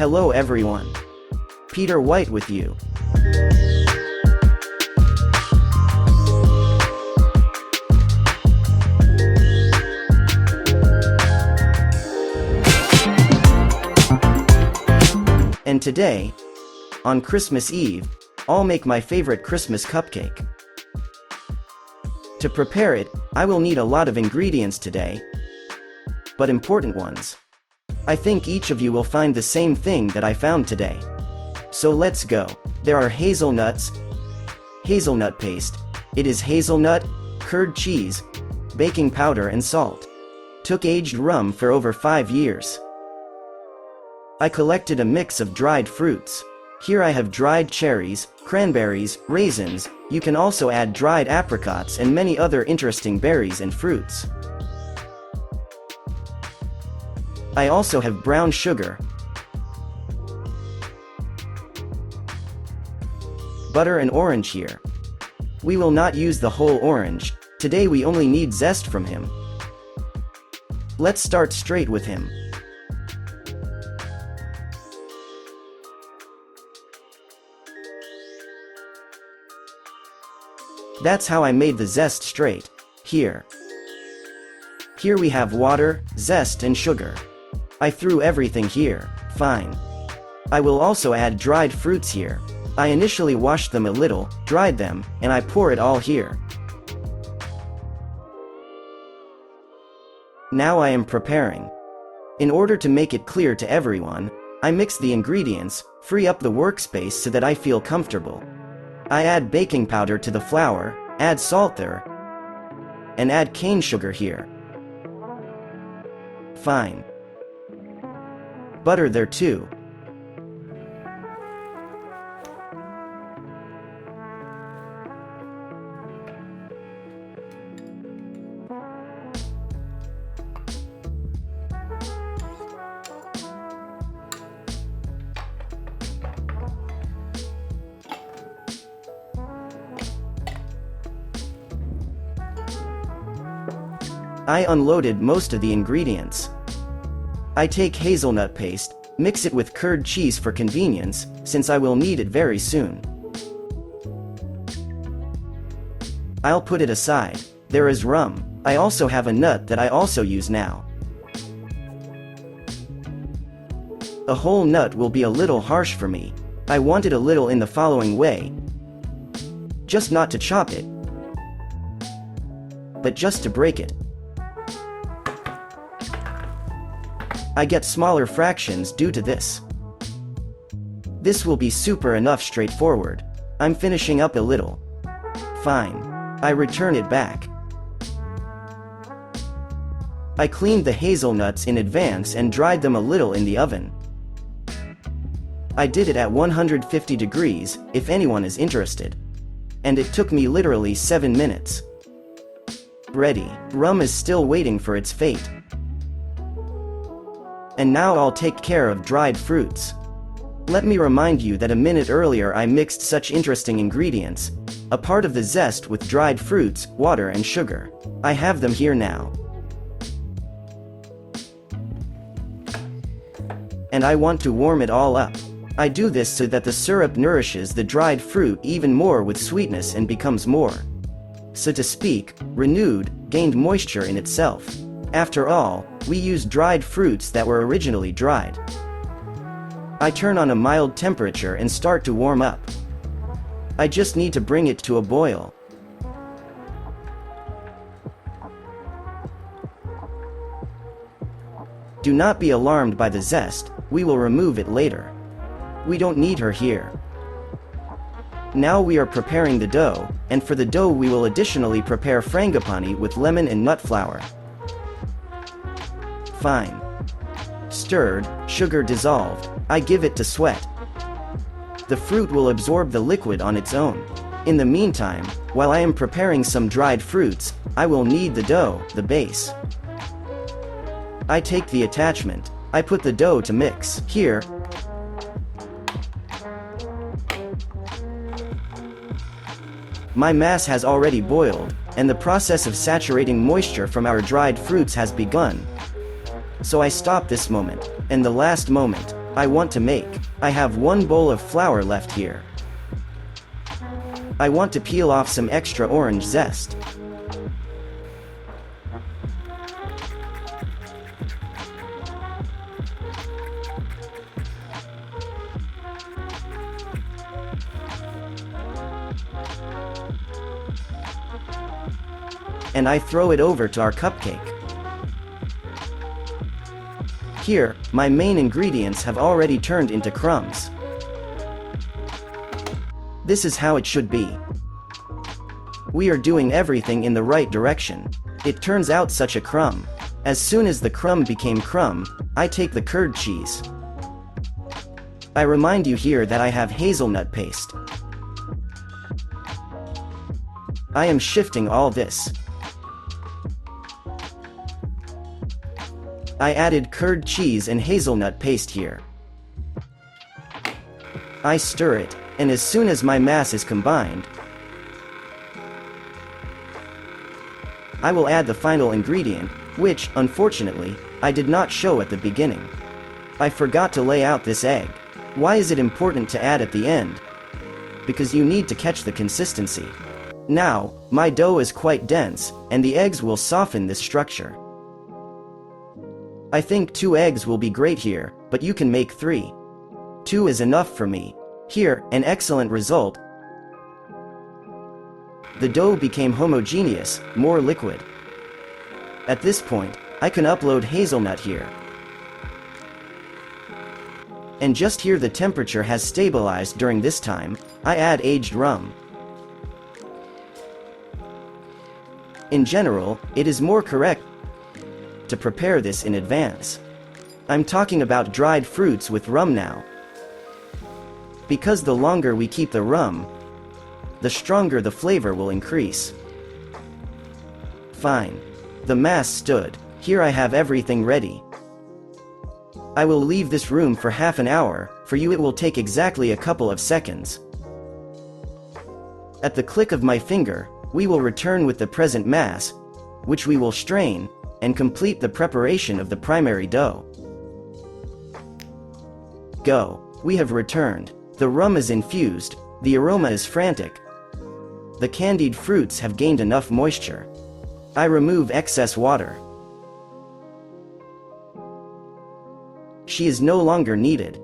Hello everyone. Peter White with you. And today, on Christmas Eve, I'll make my favorite Christmas cupcake. To prepare it, I will need a lot of ingredients today, but important ones. I think each of you will find the same thing that I found today. So let's go. There are hazelnuts, hazelnut paste. It is hazelnut, curd cheese, baking powder and salt. Took aged rum for over 5 years. I collected a mix of dried fruits. Here I have dried cherries, cranberries, raisins. You can also add dried apricots and many other interesting berries and fruits. I also have brown sugar, butter and orange here. We will not use the whole orange. Today we only need zest from him. Let's start straight with him. That's how I made the zest straight. Here we have water, zest and sugar. I threw everything here. Fine. I will also add dried fruits here. I initially washed them a little, dried them, and I pour it all here. Now I am preparing. In order to make it clear to everyone, I mix the ingredients, free up the workspace so that I feel comfortable. I add baking powder to the flour, add salt there, and add cane sugar here. Fine. Butter there too. I unloaded most of the ingredients. I take hazelnut paste, mix it with curd cheese for convenience, since I will need it very soon. I'll put it aside. There is rum. I also have a nut that I also use now. A whole nut will be a little harsh for me. I want it a little in the following way. Just not to chop it, but just to break it. I get smaller fractions due to this. This will be super enough straightforward. I'm finishing up a little. Fine. I return it back. I cleaned the hazelnuts in advance and dried them a little in the oven. I did it at 150 degrees, if anyone is interested. And it took me literally 7 minutes. Ready. Rum is still waiting for its fate. And now I'll take care of dried fruits. Let me remind you that a minute earlier I mixed such interesting ingredients, a part of the zest with dried fruits, water and sugar. I have them here now. And I want to warm it all up. I do this so that the syrup nourishes the dried fruit even more with sweetness and becomes more, so to speak, renewed, gained moisture in itself. After all, we use dried fruits that were originally dried. I turn on a mild temperature and start to warm up. I just need to bring it to a boil. Do not be alarmed by the zest, we will remove it later. We don't need her here. Now we are preparing the dough, and for the dough we will additionally prepare frangipani with lemon and nut flour. Fine. Stirred, sugar dissolved, I give it to sweat. The fruit will absorb the liquid on its own. In the meantime, while I am preparing some dried fruits, I will knead the dough, the base. I take the attachment. I put the dough to mix. Here, my mass has already boiled, and the process of saturating moisture from our dried fruits has begun. So I stop this moment, and the last moment. I want to make. I have 1 bowl of flour left here. I want to peel off some extra orange zest. And I throw it over to our cupcake. Here, my main ingredients have already turned into crumbs. This is how it should be. We are doing everything in the right direction. It turns out such a crumb. As soon as the crumb became crumb, I take the curd cheese. I remind you here that I have hazelnut paste. I am shifting all this. I added curd cheese and hazelnut paste here. I stir it, and as soon as my mass is combined, I will add the final ingredient, which, unfortunately, I did not show at the beginning. I forgot to lay out this egg. Why is it important to add at the end? Because you need to catch the consistency. Now, my dough is quite dense, and the eggs will soften this structure. I think 2 eggs will be great here, but you can make 3. 2 is enough for me. Here, an excellent result. The dough became homogeneous, more liquid. At this point, I can upload hazelnut here. And just here the temperature has stabilized. During this time, I add aged rum. In general, it is more correct to prepare this in advance. I'm talking about dried fruits with rum now. Because the longer we keep the rum, the stronger the flavor will increase. Fine. The mass stood. Here I have everything ready. I will leave this room for half an hour. For you it will take exactly a couple of seconds. At the click of my finger, we will return with the present mass, which we will strain, and complete the preparation of the primary dough. Go. We have returned. The rum is infused, the aroma is frantic. The candied fruits have gained enough moisture. I remove excess water. She is no longer needed.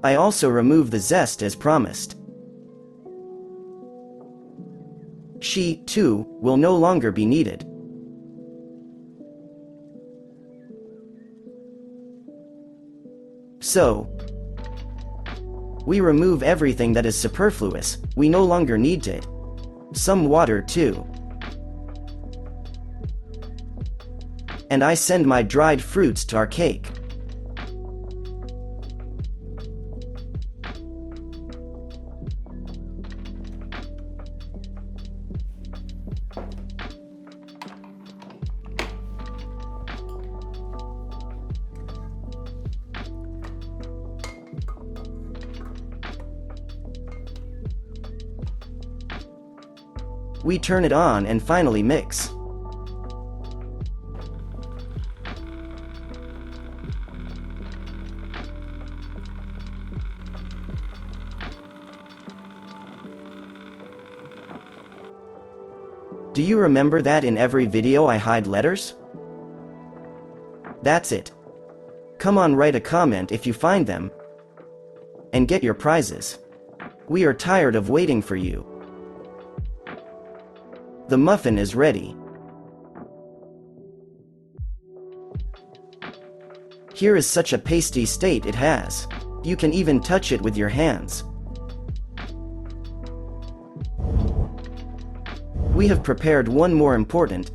I also remove the zest as promised. She, too, will no longer be needed. So, we remove everything that is superfluous. We no longer need it. Some water too. And I send my dried fruits to our cake. We turn it on and finally mix. Do you remember that in every video I hide letters? That's it. Come on, write a comment if you find them, and get your prizes. We are tired of waiting for you. The muffin is ready. Here is such a pasty state it has. You can even touch it with your hands. We have prepared one more important,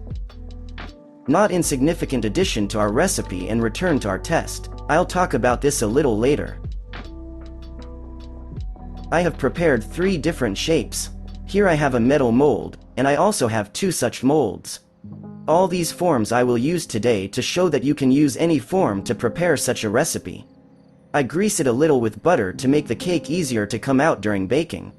not insignificant addition to our recipe and return to our test. I'll talk about this a little later. I have prepared 3 different shapes. Here I have a metal mold, and I also have 2 such molds. All these forms I will use today to show that you can use any form to prepare such a recipe. I grease it a little with butter to make the cake easier to come out during baking.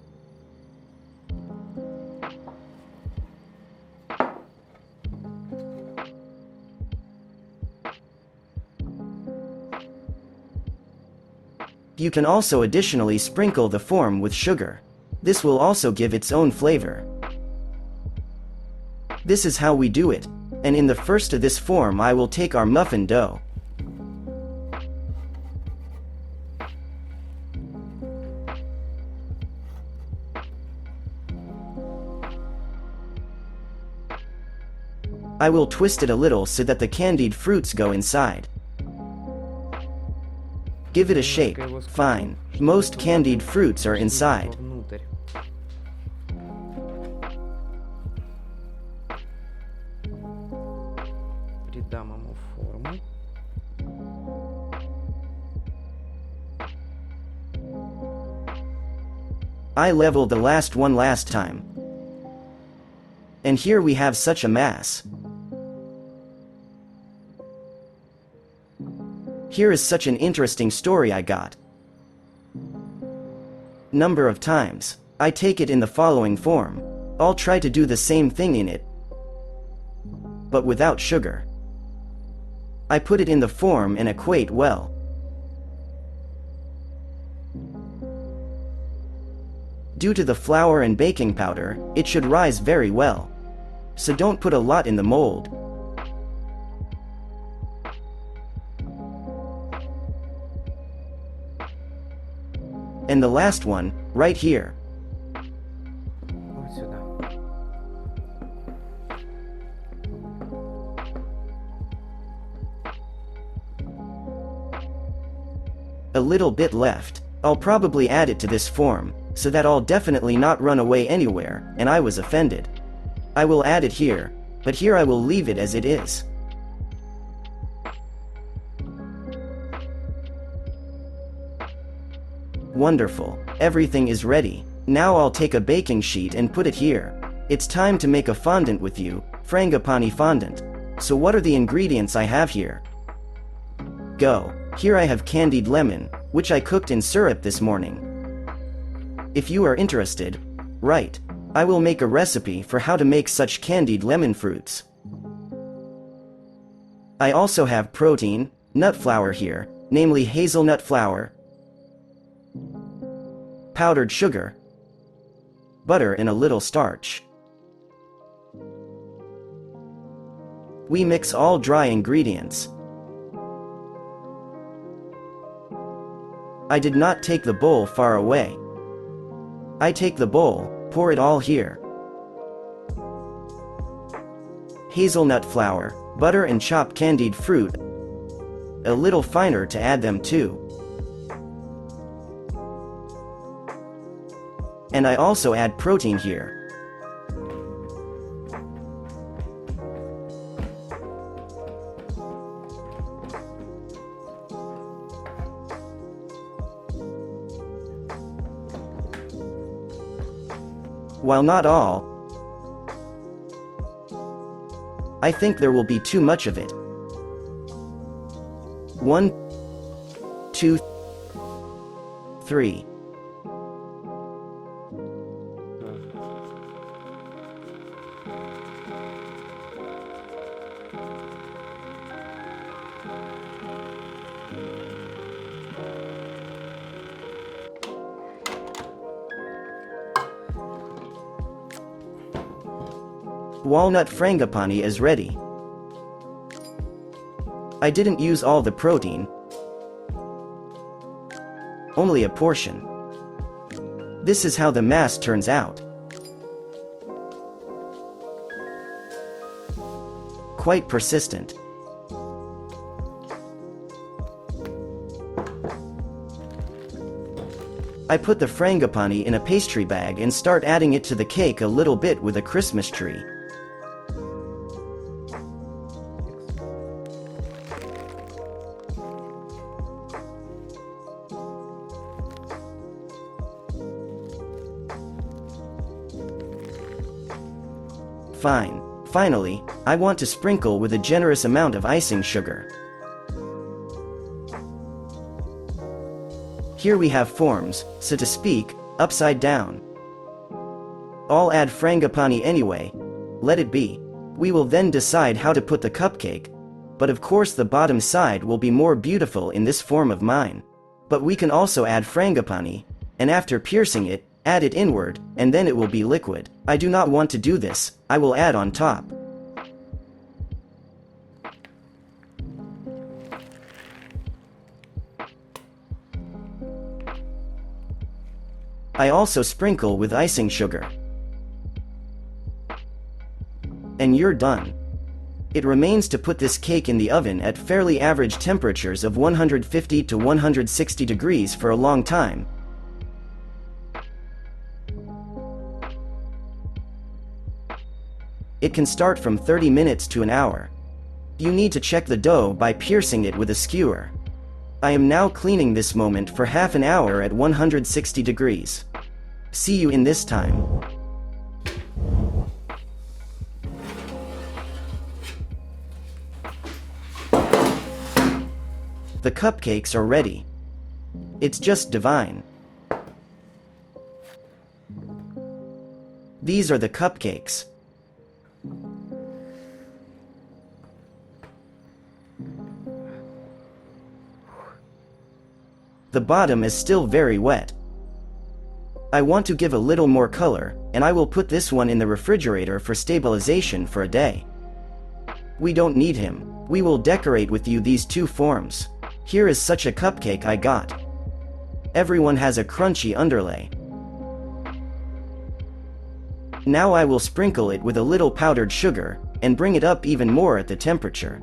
You can also additionally sprinkle the form with sugar. This will also give its own flavor. This is how we do it, and in the first of this form I will take our muffin dough. I will twist it a little so that the candied fruits go inside. Give it a shape. Fine. Most candied fruits are inside. Придам ему форму. I leveled the last one last time. And here we have such a mass. Here is such an interesting story I got. Number of times. I take it in the following form. I'll try to do the same thing in it, but without sugar. I put it in the form and equate well. Due to the flour and baking powder, it should rise very well. So don't put a lot in the mold. And the last one, right here. Вот сюда. A little bit left. I'll probably add it to this form, so that I'll definitely not run away anywhere, and I was offended. I will add it here, but here I will leave it as it is. Wonderful. Everything is ready. Now I'll take a baking sheet and put it here. It's time to make a fondant with you, frangipani fondant. So what are the ingredients I have here? Go. Here I have candied lemon, which I cooked in syrup this morning. If you are interested, write. I will make a recipe for how to make such candied lemon fruits. I also have protein, nut flour here, namely hazelnut flour, powdered sugar, butter and a little starch. We mix all dry ingredients. I did not take the bowl far away. I take the bowl, pour it all here. Hazelnut flour, butter and chopped candied fruit, a little finer to add them too. And I also add protein here. While not all, I think there will be too much of it. 1, 2, 3. Walnut frangipani is ready. I didn't use all the protein, only a portion. This is how the mass turns out. Quite persistent. I put the frangipani in a pastry bag and start adding it to the cake a little bit with a Christmas tree. Fine. Finally, I want to sprinkle with a generous amount of icing sugar. Here we have forms, so to speak, upside down. I'll add frangipani anyway. Let it be. We will then decide how to put the cupcake, but of course the bottom side will be more beautiful in this form of mine. But we can also add frangipani, and after piercing it, add it inward, and then it will be liquid. I do not want to do this, I will add on top. I also sprinkle with icing sugar. And you're done. It remains to put this cake in the oven at fairly average temperatures of 150 to 160 degrees for a long time. It can start from 30 minutes to an hour. You need to check the dough by piercing it with a skewer. I am now cleaning this moment for half an hour at 160 degrees. See you in this time. The cupcakes are ready. It's just divine. These are the cupcakes. The bottom is still very wet. I want to give a little more color, and I will put this one in the refrigerator for stabilization for a day. We don't need him. We will decorate with you these two forms. Here is such a cupcake I got. Everyone has a crunchy underlay. Now I will sprinkle it with a little powdered sugar, and bring it up even more at the temperature.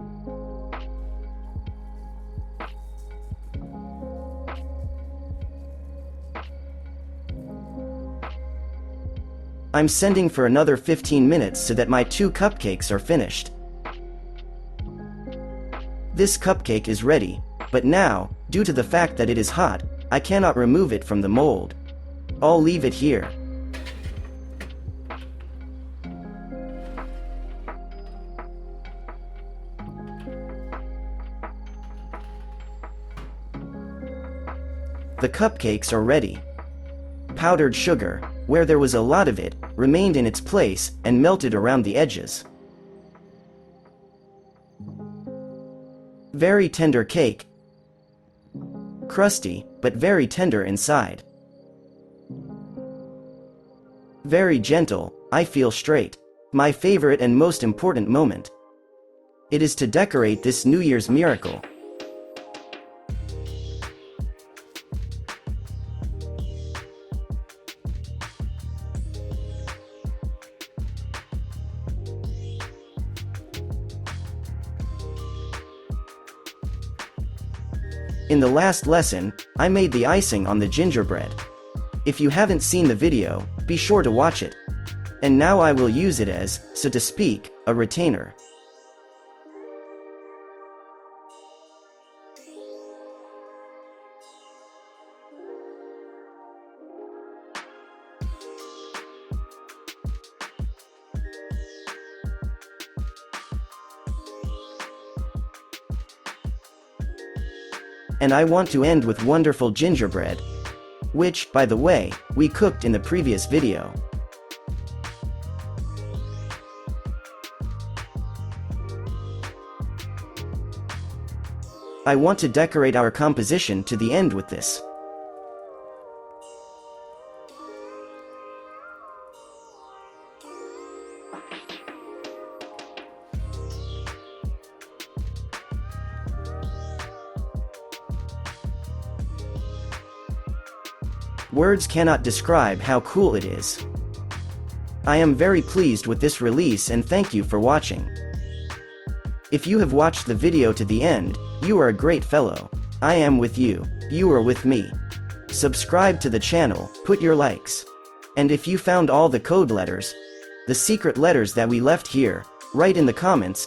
I'm sending for another 15 minutes so that my two cupcakes are finished. This cupcake is ready, but now, due to the fact that it is hot, I cannot remove it from the mold. I'll leave it here. The cupcakes are ready. Powdered sugar, where there was a lot of it, remained in its place and melted around the edges. Very tender cake. Crusty, but very tender inside. Very gentle, I feel straight. My favorite and most important moment. It is to decorate this New Year's miracle. In the last lesson, I made the icing on the gingerbread. If you haven't seen the video, be sure to watch it. And now I will use it as, so to speak, a retainer. And I want to end with wonderful gingerbread, which, by the way, we cooked in the previous video. I want to decorate our composition to the end with this. Words cannot describe how cool it is. I am very pleased with this release and thank you for watching. If you have watched the video to the end, you are a great fellow. I am with you, you are with me. Subscribe to the channel, put your likes. And if you found all the code letters, the secret letters that we left here, write in the comments.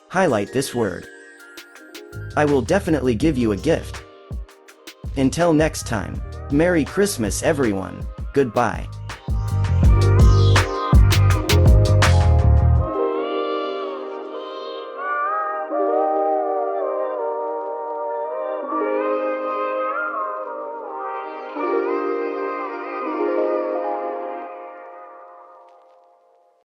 Highlight this word. I will definitely give you a gift. Until next time, Merry Christmas everyone, goodbye.